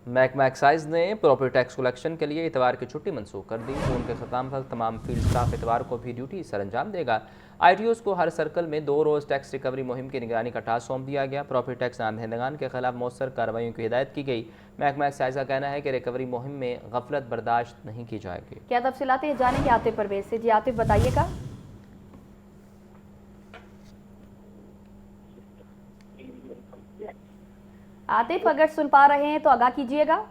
محکمہ ایکسائز نے property tax collection کے لیے اتوار کی چھٹی منسوخ کر دی۔ جون کے اختتام تک تمام فیلڈ سٹاف اتوار کو بھی ڈیوٹی سر انجام دے گا۔ آئی ٹی اوز کو ہر سرکل میں 2 روز ٹیکس ریکوری مہم کی نگرانی کا ٹاسک سونپ دیا گیا۔ پراپرٹی ٹیکس نادہندگان کے خلاف مؤثر کارروائیوں کی ہدایت کی گئی۔ محکمہ ایکسائز کا کہنا ہے کہ ریکوری مہم میں غفلت برداشت نہیں کی جائے گی۔ کیا تفصیلات ہیں جانیں گے عاطف پرویز سے؟ جی عاطف بتائیے گا۔ عاطف اگر سن پا رہے ہیں تو آگاہ کیجیے گا۔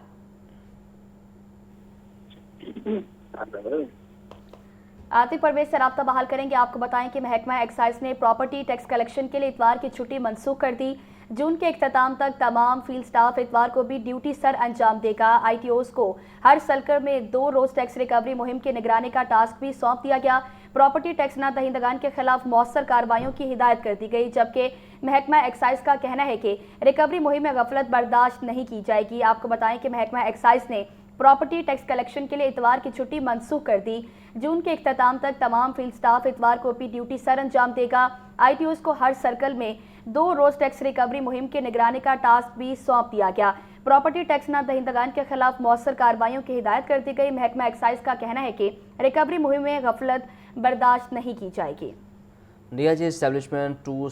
عاطف پرویز سے رابطہ بحال کریں گے۔ آپ کو بتائیں کہ محکمہ ایکسائز نے پراپرٹی ٹیکس کلیکشن کے لیے اتوار کی چھٹی منسوخ کر دی۔ جون کے اختتام تک تمام فیلڈ سٹاف اتوار کو بھی ڈیوٹی سر انجام دے گا۔ آئی ٹی اوز کو ہر سرکل میں 2 روز ٹیکس ریکوری مہم کی نگرانی کا ٹاسک بھی سونپ دیا گیا۔ پراپرٹی ٹیکس نہ دہندگان کے خلاف مؤثر کارروائیوں کی ہدایت کر دی گئی، جبکہ محکمہ ایکسائز کا کہنا ہے کہ ریکوری مہم میں غفلت برداشت نہیں کی جائے گی۔ آپ کو بتائیں کہ محکمہ ایکسائز نے پراپرٹی ٹیکس کلیکشن کے لیے اتوار کی چھٹی منسوخ کر دی۔ جون کے اختتام تک تمام فیلڈ سٹاف اتوار کو بھی ڈیوٹی سر انجام دے گا۔ آئی ٹی اوز کو ہر سرکل میں 2 روز ٹیکس ریکوری مہم کے نگرانی کا ٹاسک بھی سونپ دیا گیا۔ پراپرٹی ٹیکس نہ دہندگان کے خلاف مؤثر کارروائیوں کی ہدایت کر دی گئی۔ محکمہ ایکسائز کا کہنا ہے کہ ریکوری مہم میں غفلت برداشت نہیں کی جائے گی۔ ڈی آئی جی اسٹیبلشمنٹ 2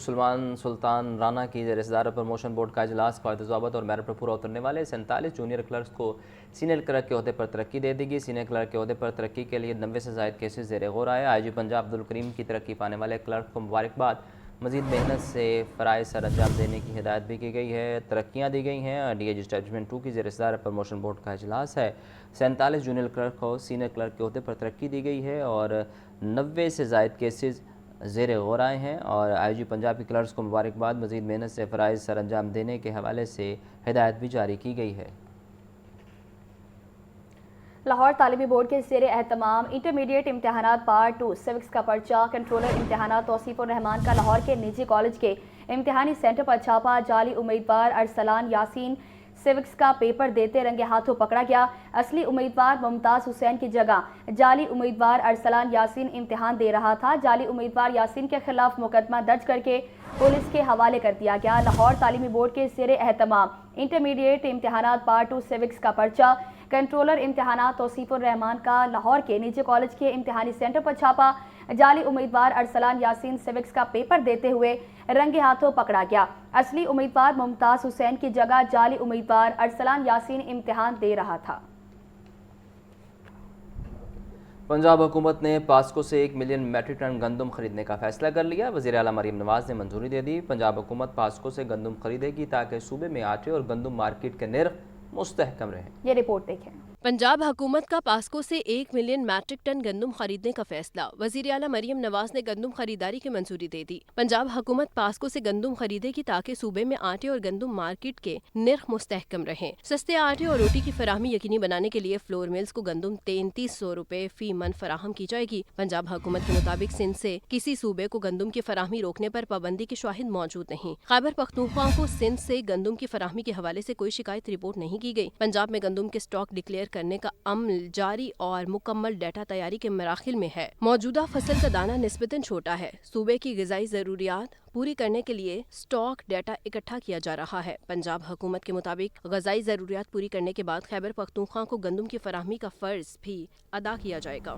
سلطان رانا کی زیر صدارت پروموشن بورڈ کا اجلاس قواعد ضوابط اور میرٹ پر پورا اترنے والے 47 جونیئر کلرکس کو سینئر کلرک کے عہدے پر ترقی دے دی گئی۔ سینئر کلرک کے عہدے پر ترقی کے لیے 90 سے زائد کیسز زیر غور آئے۔ آئی جی پنجاب عبدالکریم کی ترقی پانے والے کلرک کو مبارکباد۔ مزید محنت سے فرائض سر انجام دینے کی ہدایت بھی کی گئی ہے، ترقیاں دی گئی ہیں۔ ڈی آئی جی اسٹیبلشمنٹ 2 کی زیر صدارت پروموشن بورڈ کا اجلاس ہے۔ 47 جونیئر کلرک کو سینئر کلرک کے عہدے پر ترقی دی گئی ہے اور 90 سے زائد کیسز زیر غور آئے ہیں اور آئی جی پنجاب کے کلرکس کو مبارکباد۔ مزید محنت سے فرائض سر انجام دینے کے حوالے سے ہدایت بھی جاری کی گئی ہے۔ لاہور تعلیمی بورڈ کے زیر اہتمام انٹرمیڈیٹ امتحانات پارٹ 2 سیوکس کا پرچہ۔ کنٹرولر امتحانات توصیف الرحمان کا لاہور کے نجی کالج کے امتحانی سینٹر پر چھاپا۔ جعلی امیدوار ارسلان یاسین سیوکس کا پیپر دیتے رنگے ہاتھوں پکڑا گیا۔ اصلی امیدوار ممتاز حسین کی جگہ جعلی امیدوار ارسلان یاسین امتحان دے رہا تھا۔ جعلی امیدوار یاسین کے خلاف مقدمہ درج کر کے پولیس کے حوالے کر دیا گیا۔ لاہور تعلیمی بورڈ کے زیر اہتمام انٹرمیڈیٹ امتحانات پارٹ 2 سیوکس کا پرچہ۔ کنٹرولر امتحانات توصیف الرحمان کا لاہور کے نجی کالج کے امتحانی سینٹر پر چھاپا۔ جعلی امیدوار ارسلان یاسین سیوکس کا پیپر دیتے ہوئے رنگے ہاتھوں پکڑا گیا۔ اصلی امیدوار ممتاز حسین کی جگہ جعلی امیدوار ارسلان یاسین امتحان دے رہا تھا۔ پنجاب حکومت نے پاسکو سے 1 ملین میٹرک ٹن گندم خریدنے کا فیصلہ کر لیا۔ وزیر اعلیٰ مریم نواز نے منظوری دے دی۔ پنجاب حکومت پاسکو سے گندم خریدے گی تاکہ صوبے میں آٹے اور گندم مارکیٹ کے نرخ مستحکم رہیں۔ یہ رپورٹ دیکھیں۔ پنجاب حکومت کا پاسکو سے 1 ملین میٹرک ٹن گندم خریدنے کا فیصلہ۔ وزیر اعلیٰ مریم نواز نے گندم خریداری کی منظوری دے دی۔ پنجاب حکومت پاسکو سے گندم خریدے گی تاکہ صوبے میں آٹے اور گندم مارکیٹ کے نرخ مستحکم رہیں۔ سستے آٹے اور روٹی کی فراہمی یقینی بنانے کے لیے فلور ملز کو گندم 3300 روپے فی من فراہم کی جائے گی۔ پنجاب حکومت کے مطابق سندھ سے کسی صوبے کو گندم کی فراہمی روکنے پر پابندی کے شواہد موجود نہیں۔ خیبر پختونخوا کو سندھ سے گندم کی فراہمی کے حوالے سے کوئی شکایت رپورٹ نہیں کی گئی۔ پنجاب میں گندم کے اسٹاک ڈکلیئر کرنے کا عمل جاری اور مکمل ڈیٹا تیاری کے مراحل میں ہے۔ موجودہ فصل کا دانہ نسبتاً چھوٹا ہے۔ صوبے کی غذائی ضروریات پوری کرنے کے لیے اسٹاک ڈیٹا اکٹھا کیا جا رہا ہے۔ پنجاب حکومت کے مطابق غذائی ضروریات پوری کرنے کے بعد خیبر پختونخوا کو گندم کی فراہمی کا فرض بھی ادا کیا جائے گا۔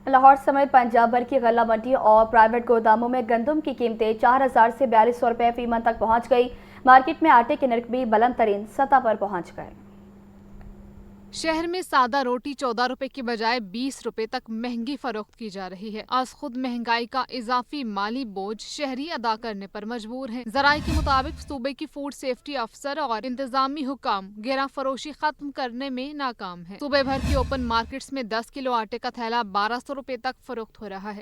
لاہور سمیت پنجاب بھر کی غلہ منڈی اور پرائیویٹ گوداموں میں گندم کی قیمتیں 4000 سے 4200 روپے فی من تک پہنچ گئی۔ مارکیٹ میں آٹے کے نرخ بھی بلند ترین سطح پر پہنچ گئے۔ شہر میں سادہ روٹی 14 روپے کی بجائے 20 روپے تک مہنگی فروخت کی جا رہی ہے۔ آج خود مہنگائی کا اضافی مالی بوجھ شہری ادا کرنے پر مجبور ہیں۔ ذرائع کے مطابق صوبے کی فوڈ سیفٹی افسر اور انتظامی حکام گرہ فروشی ختم کرنے میں ناکام ہیں۔ صوبے بھر کی اوپن مارکیٹس میں 10 کلو آٹے کا تھیلا 1200 روپے تک فروخت ہو رہا ہے۔